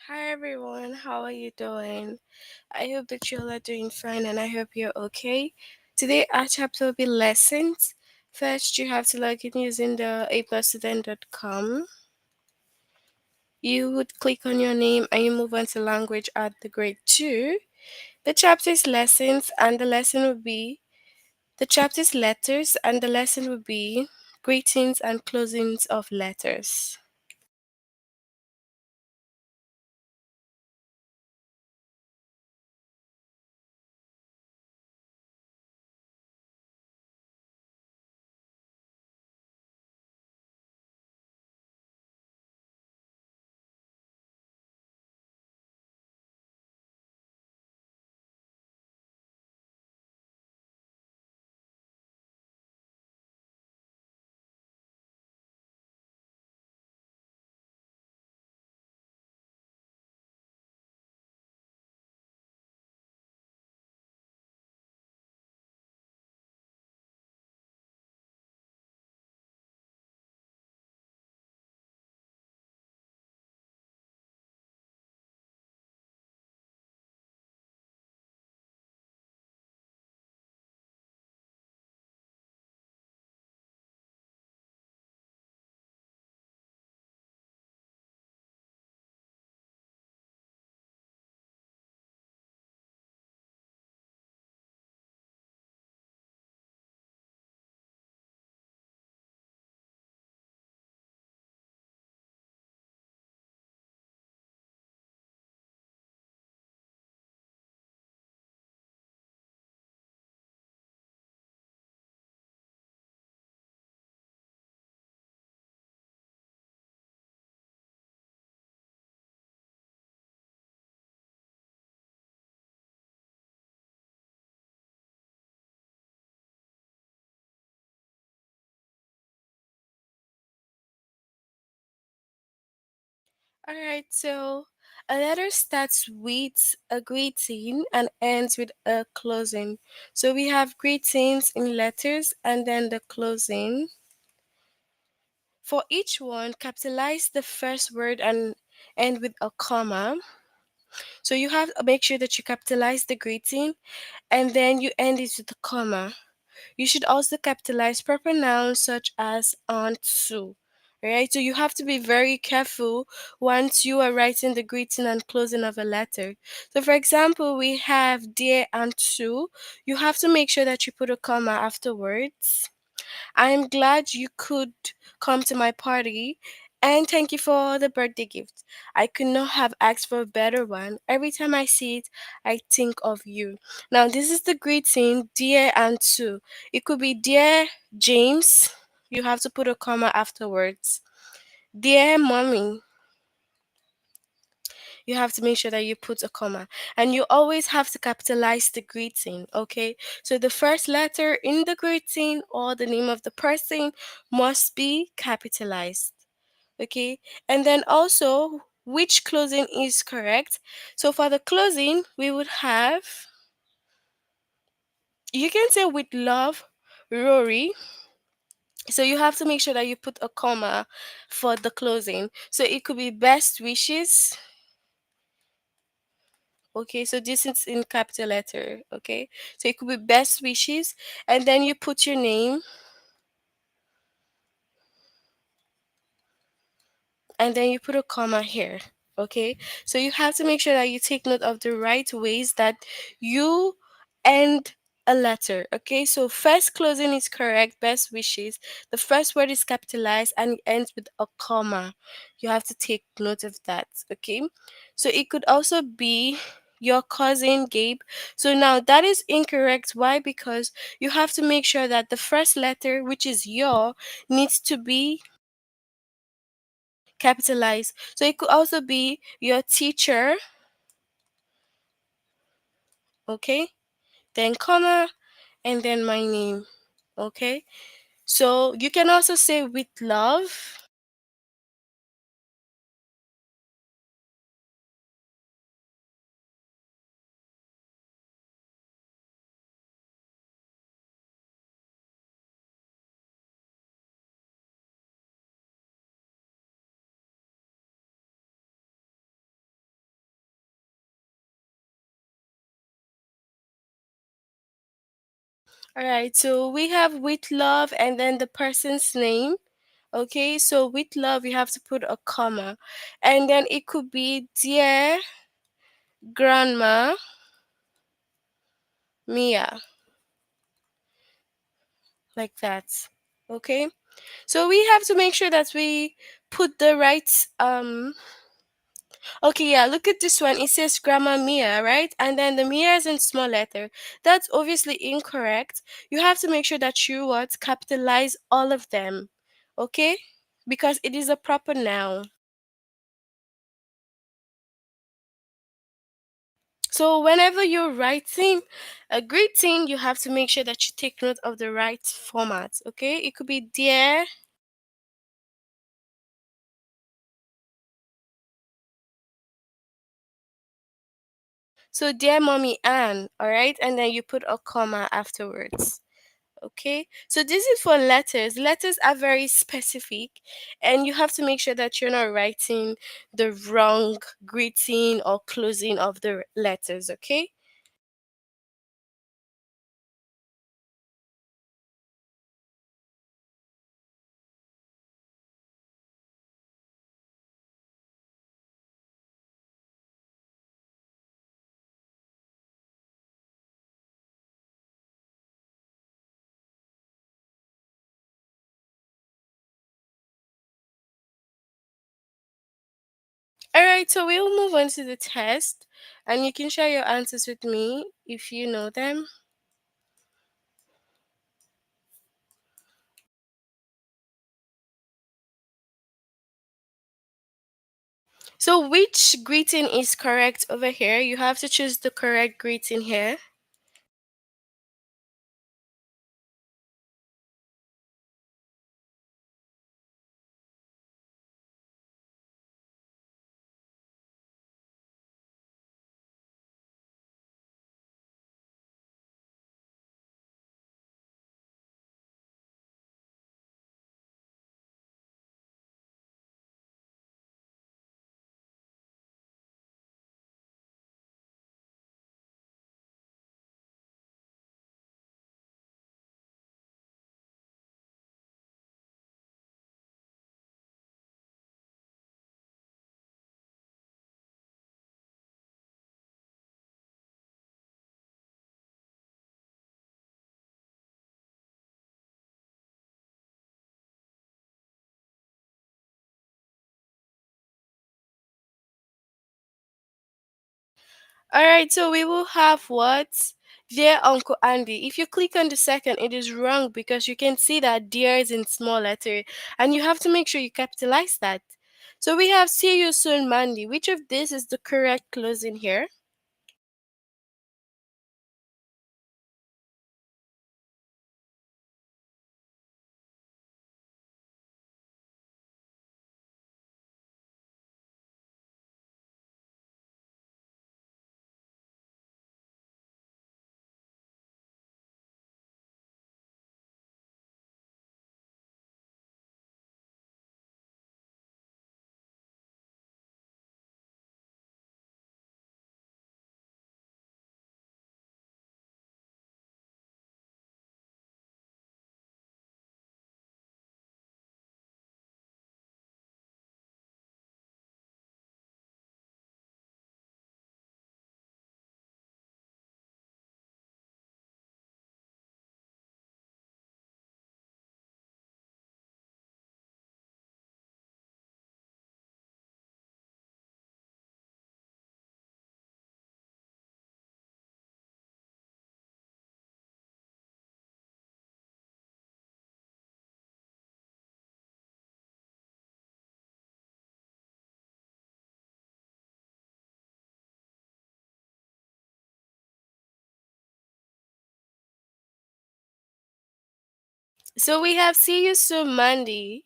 Hi everyone, how are you doing? I hope that you all are doing fine and I hope you're okay. Today our chapter will be lessons. First, you have to log in using the aplusstudent.com. You would click on your name and you move on to language at the grade 2. The chapter is lessons and the chapter is letters and the lesson will be greetings and closings of letters. All right, so a letter starts with a greeting and ends with a closing. So we have greetings in letters and then the closing. For each one, capitalize the first word and end with a comma. So you have to make sure that you capitalize the greeting and then you end it with a comma. You should also capitalize proper nouns such as on to. Right? So you have to be very careful once you are writing the greeting and closing of a letter. So for example, we have dear and to. You have to make sure that you put a comma afterwards. I'm glad you could come to my party. And thank you for the birthday gift. I could not have asked for a better one. Every time I see it, I think of you. Now, this is the greeting, dear and to. It could be dear James. You have to put a comma afterwards. Dear mommy, you have to make sure that you put a comma. And you always have to capitalize the greeting, okay? So the first letter in the greeting or the name of the person must be capitalized, okay? And then also, which closing is correct? So for the closing, we would have, you can say with love, Rory. So you have to make sure that you put a comma for the closing. So it could be best wishes. Okay, so this is in capital letter. Okay, so it could be best wishes, and then you put your name, and then you put a comma here. Okay, so you have to make sure that you take note of the right ways that you end a letter. Okay, so first closing is correct, best wishes. The first word is capitalized and it ends with a comma. You have to take note of that. Okay, so it could also be your cousin Gabe. So now that is incorrect. Why? Because you have to make sure that the first letter, which is your, needs to be capitalized. So it could also be your teacher, okay? Then comma and then my name, okay? So you can also say with love. All right, so we have with love and then the person's name. Okay, so with love, you have to put a comma. And then it could be dear grandma Mia, like that. Okay, so we have to make sure that we put the right okay, yeah, look at this one. It says Grandma Mia, right? And then the Mia is in small letter. That's obviously incorrect. You have to make sure that you what capitalize all of them. Okay? Because it is a proper noun. So whenever you're writing a greeting, you have to make sure that you take note of the right format. Okay? It could be dear. So dear mommy Anne, all right? And then you put a comma afterwards. Okay, so this is for letters. Letters are very specific, and you have to make sure that you're not writing the wrong greeting or closing of the letters. Okay. All right, so we'll move on to the test, and you can share your answers with me if you know them. So, which greeting is correct over here? You have to choose the correct greeting here. All right, so we will have what? Dear Uncle Andy. If you click on the second, it is wrong because you can see that dear is in small letter and you have to make sure you capitalize that. So we have see you soon, Mandy. Which of this is the correct closing here? So we have see you soon, Mandy.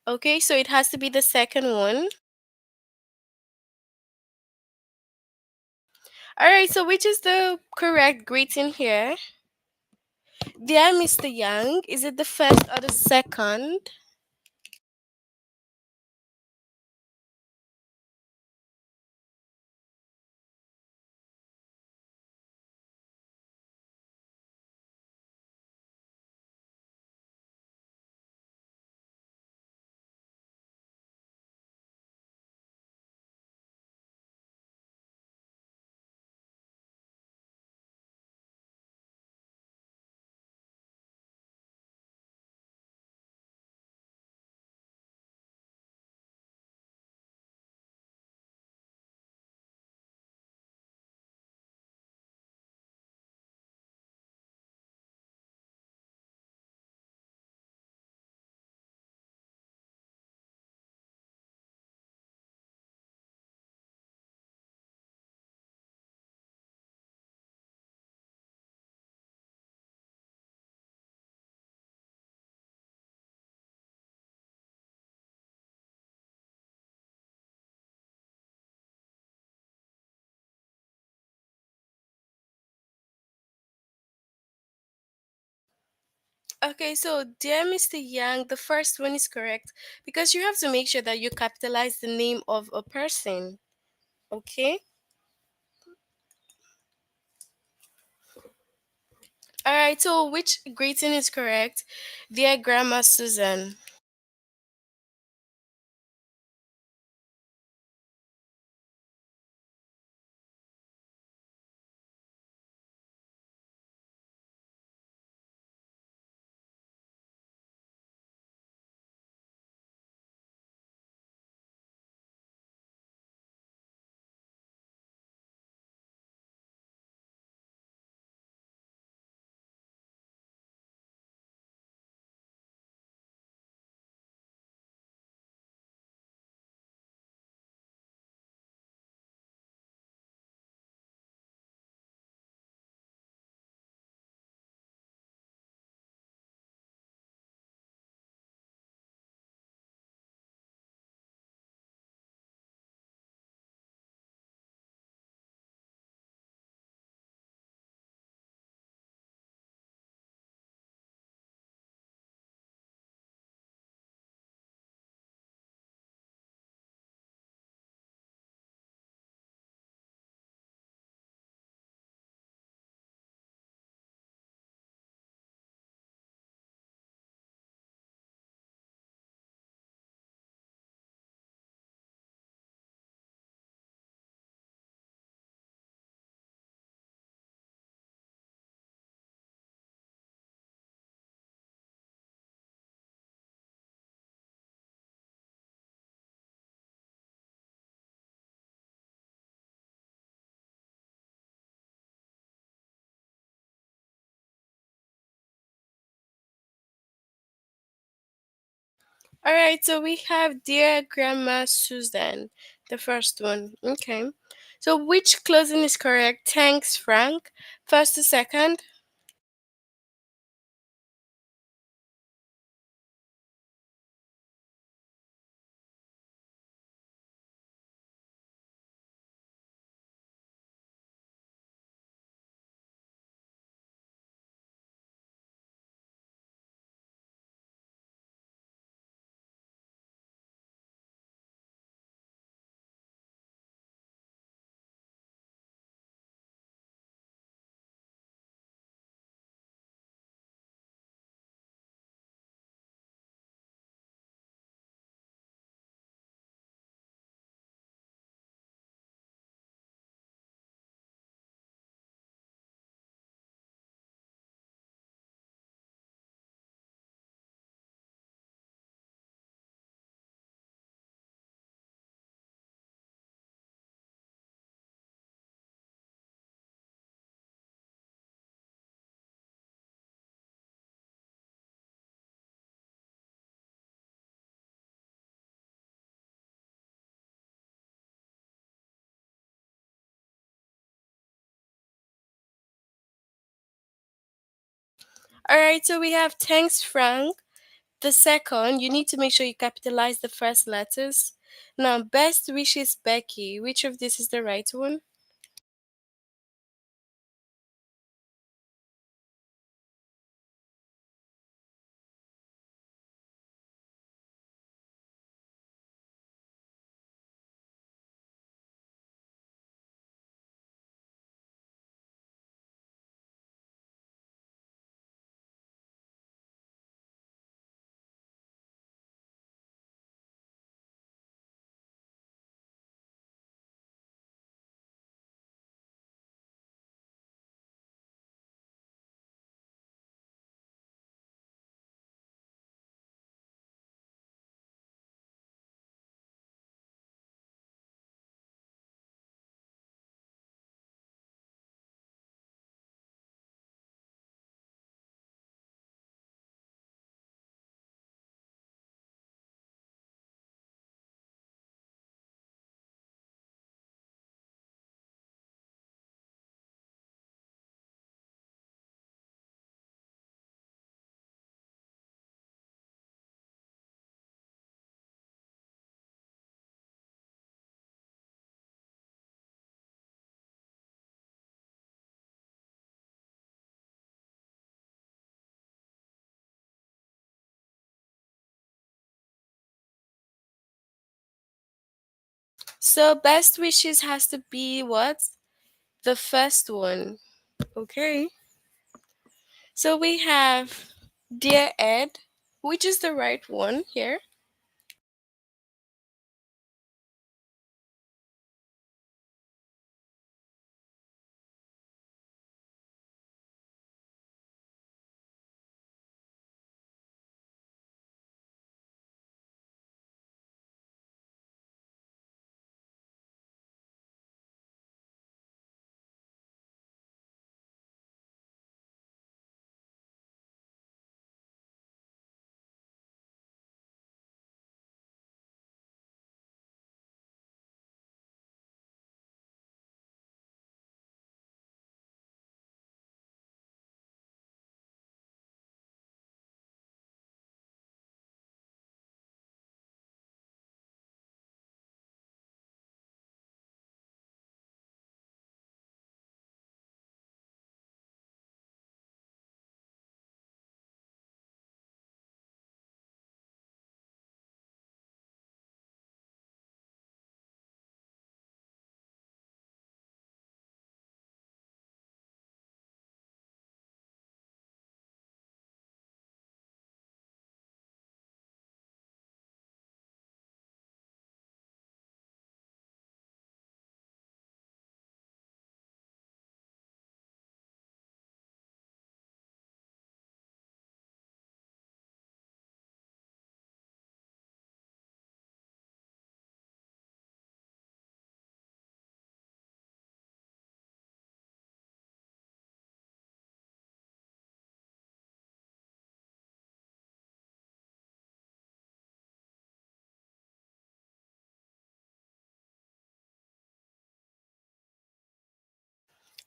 Okay, so it has to be the second one. All right, so which is the correct greeting here? Dear Mr. Young, is it the first or the second? Okay, so dear Mr. Yang, the first one is correct because you have to make sure that you capitalize the name of a person. Okay? Alright, so which greeting is correct? Dear Grandma Susan. Alright, so we have Dear Grandma Susan, the first one. Okay. So which closing is correct? Thanks, Frank. First to second. Alright, so we have thanks, Frank. The second, you need to make sure you capitalize the first letters. Now, best wishes, Becky. Which of this is the right one? So best wishes has to be what? The first one. Okay. So we have Dear Ed, which is the right one here.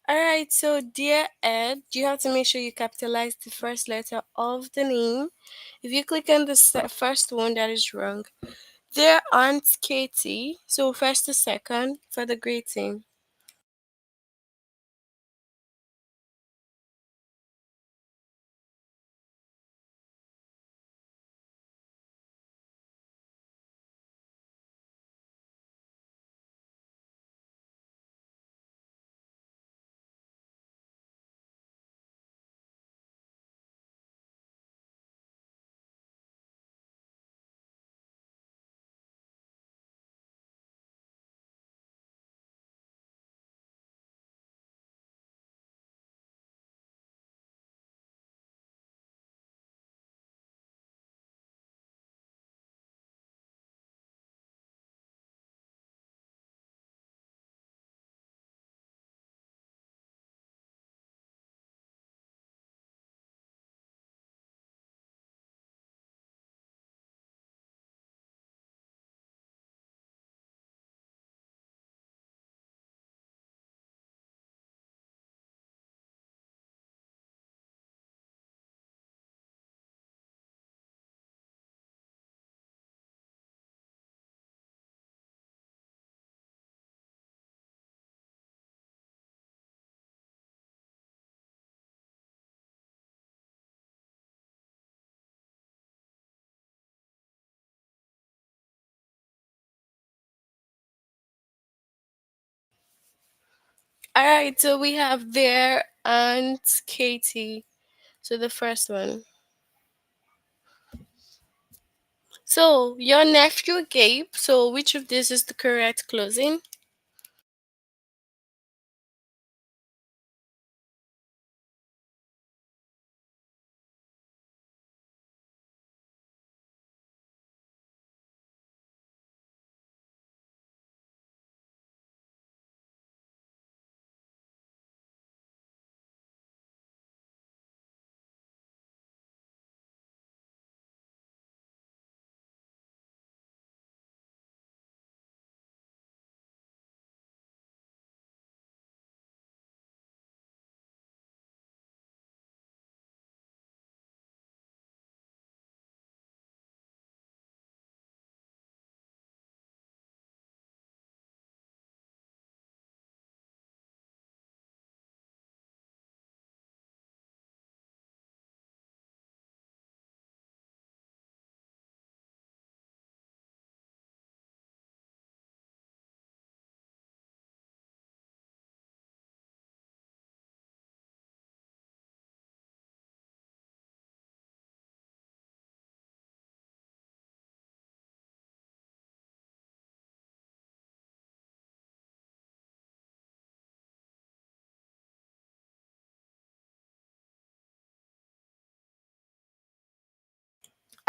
Alright, so Dear Ed, you have to make sure you capitalize the first letter of the name. If you click on the first one, that is wrong. Dear Aunt Katie, so first to second for the greeting. Alright, so we have Dear Aunt Katie. So the first one. So your nephew Gabe, so which of this is the correct closing?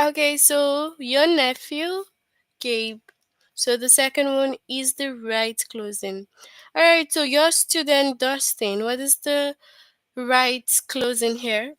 Okay, so your nephew, Gabe. So the second one is the right closing. Alright, so your student, Dustin, what is the right closing here?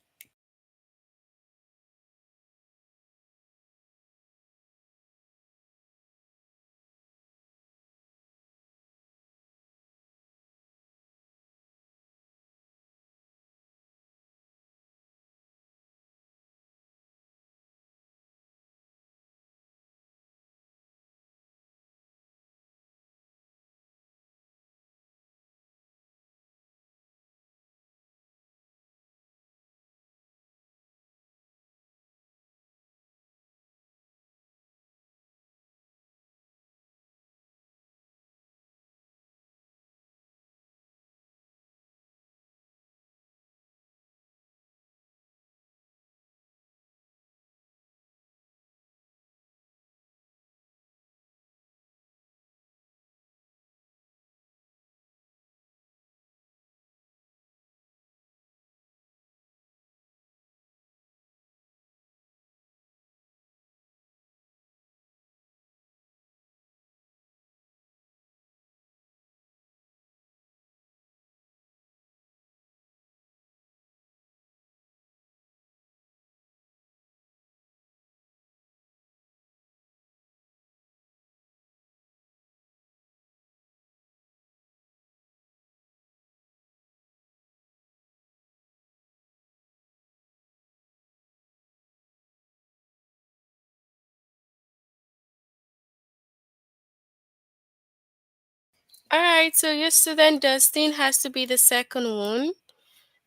Alright, so your student, Dustin, has to be the second one.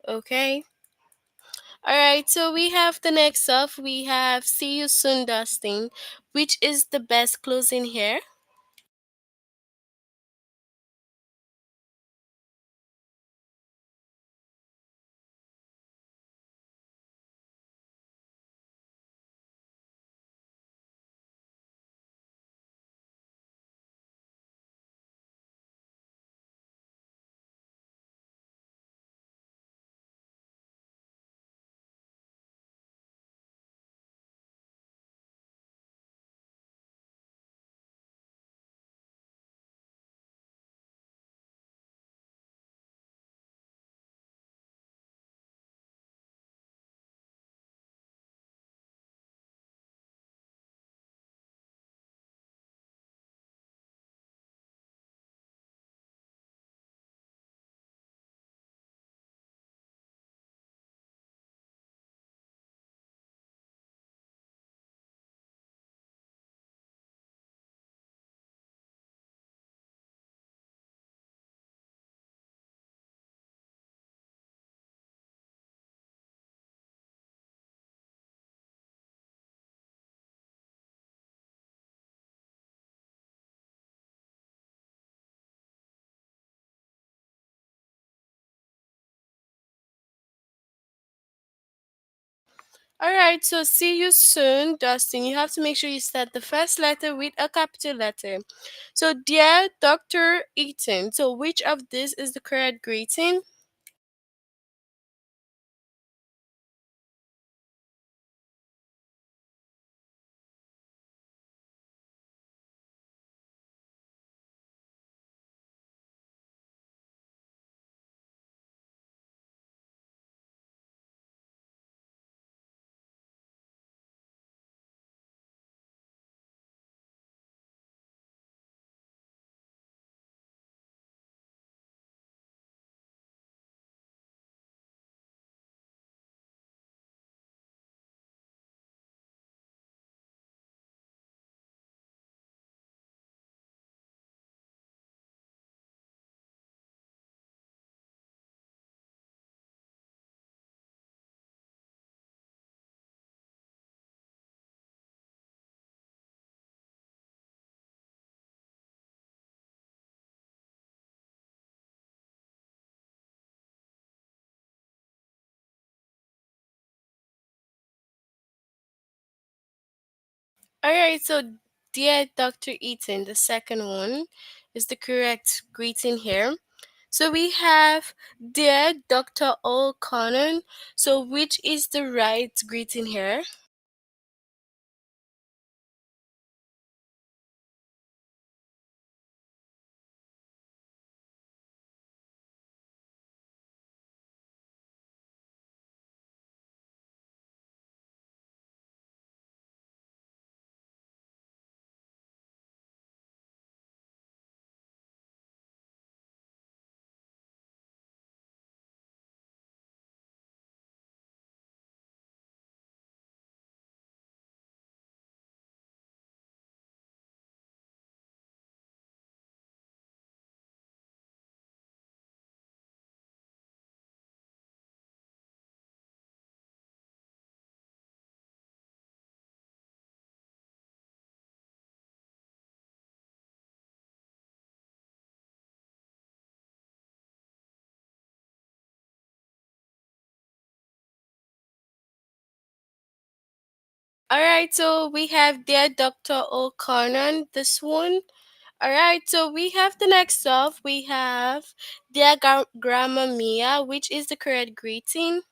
Okay. Alright, so we have the next up. We have see you soon, Dustin, which is the best closing here. Alright, so see you soon, Dustin. You have to make sure you start the first letter with a capital letter. So, dear Dr. Eaton, so which of this is the correct greeting? Alright, so dear Dr. Eaton, the second one is the correct greeting here. So we have dear Dr. O'Connor. So which is the right greeting here? All right, so we have dear Dr. O'Connor, this one. All right, so we have the next off. We have dear Grandma Mia, which is the correct greeting.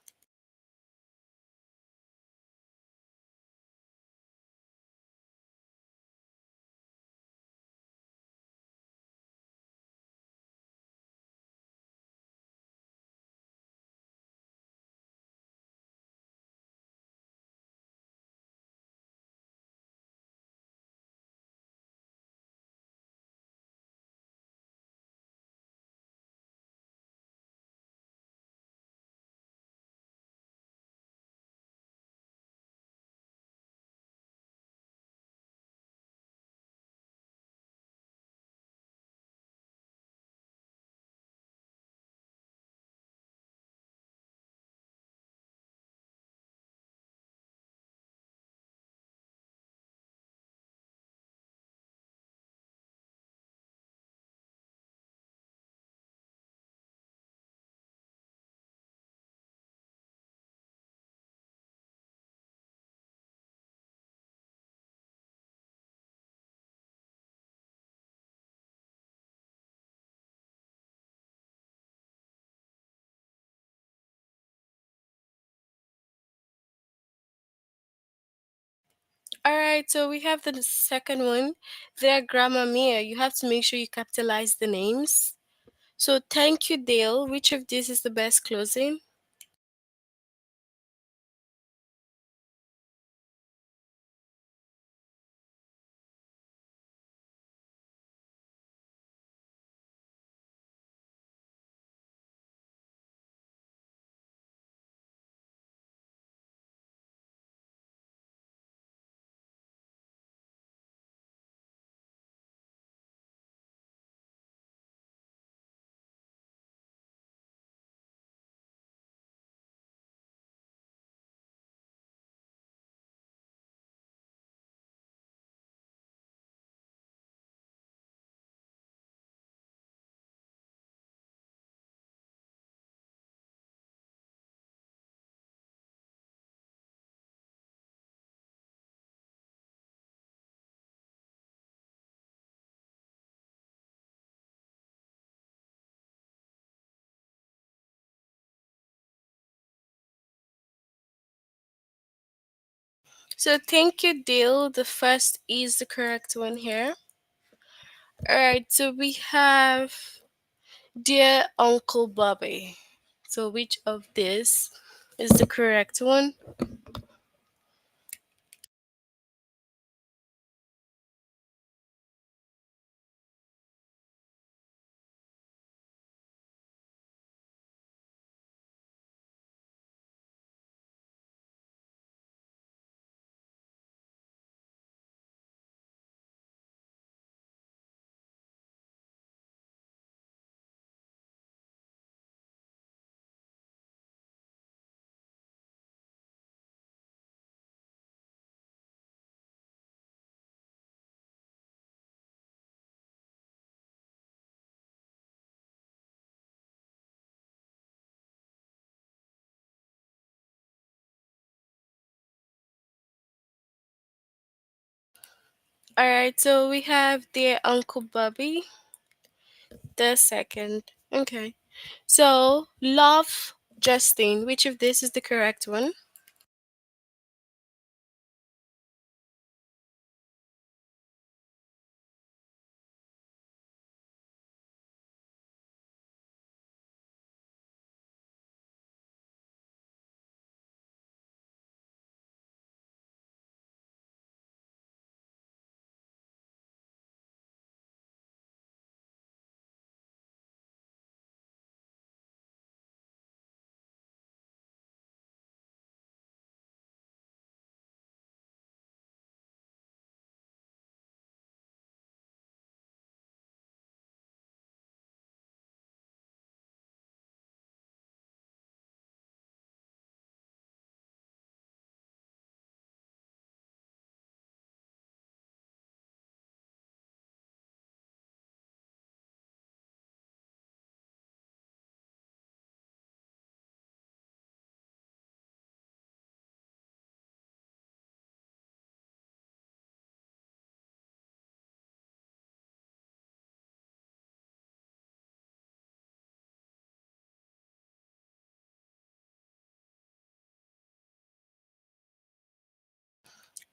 All right, so we have the second one. Dear Grandma Mia, you have to make sure you capitalize the names. So thank you, Dale. Which of these is the best closing? So thank you, Dale. The first is the correct one here. All right, so we have dear Uncle Bobby. So which of this is the correct one? All right, so we have dear Uncle Bobby, the second. Okay. So love Justine. Which of this is the correct one?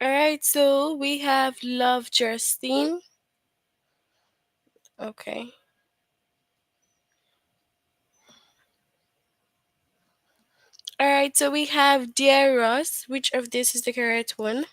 All right, so we have Love Justine. Okay. All right, so we have Dear Ross. Which of this is the correct one?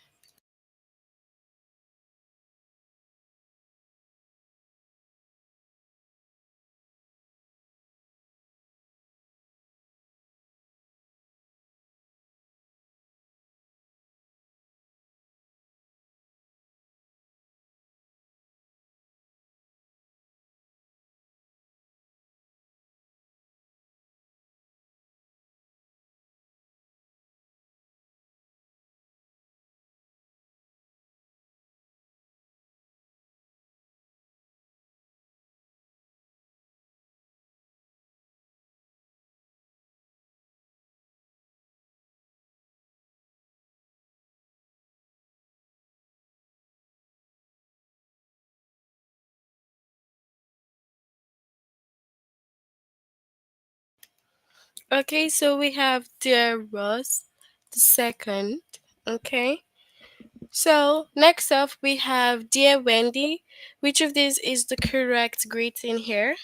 Okay, so we have Dear Ross, the second. Okay. So next up we have Dear Wendy. Which of these is the correct greeting here?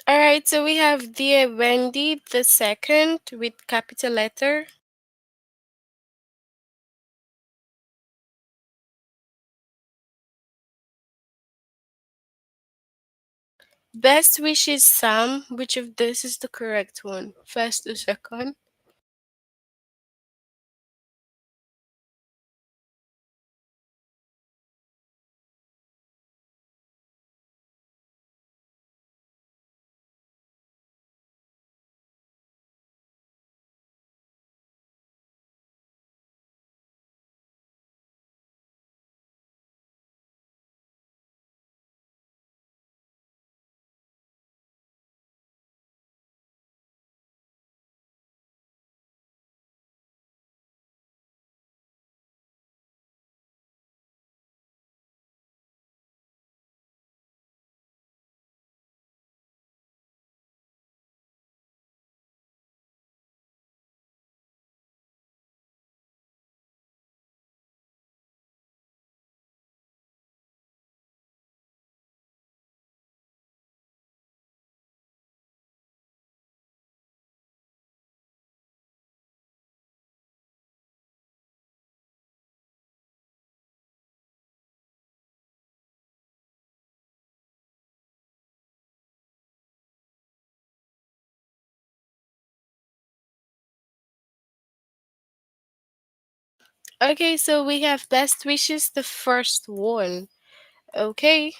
All right, so we have Dear Wendy, the second with capital letter. Best wishes, Sam. Which of this is the correct one? First or second? Okay, so we have best wishes, the first one. Okay.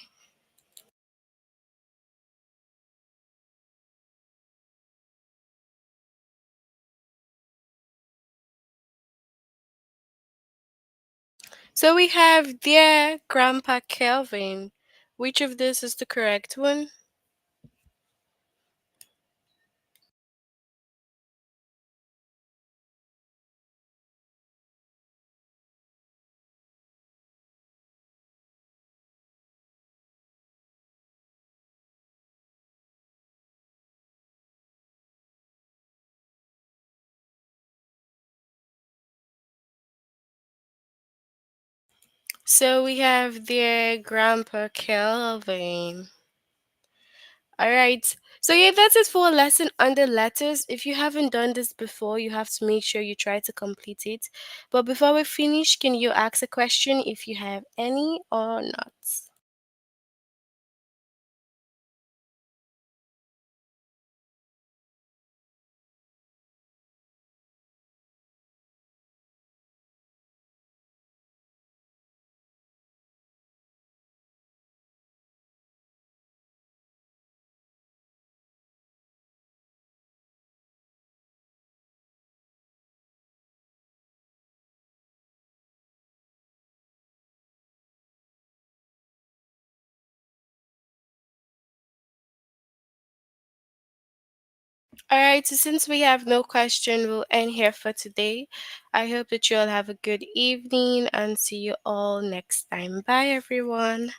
So we have Dear Grandpa Kelvin. Which of this is the correct one? So we have Dear Grandpa Kelvin. All right. So yeah, that's it for a lesson on the letters. If you haven't done this before, you have to make sure you try to complete it. But before we finish, can you ask a question if you have any or not? All right, so since we have no question, we'll end here for today. I hope that you all have a good evening and see you all next time. Bye, everyone.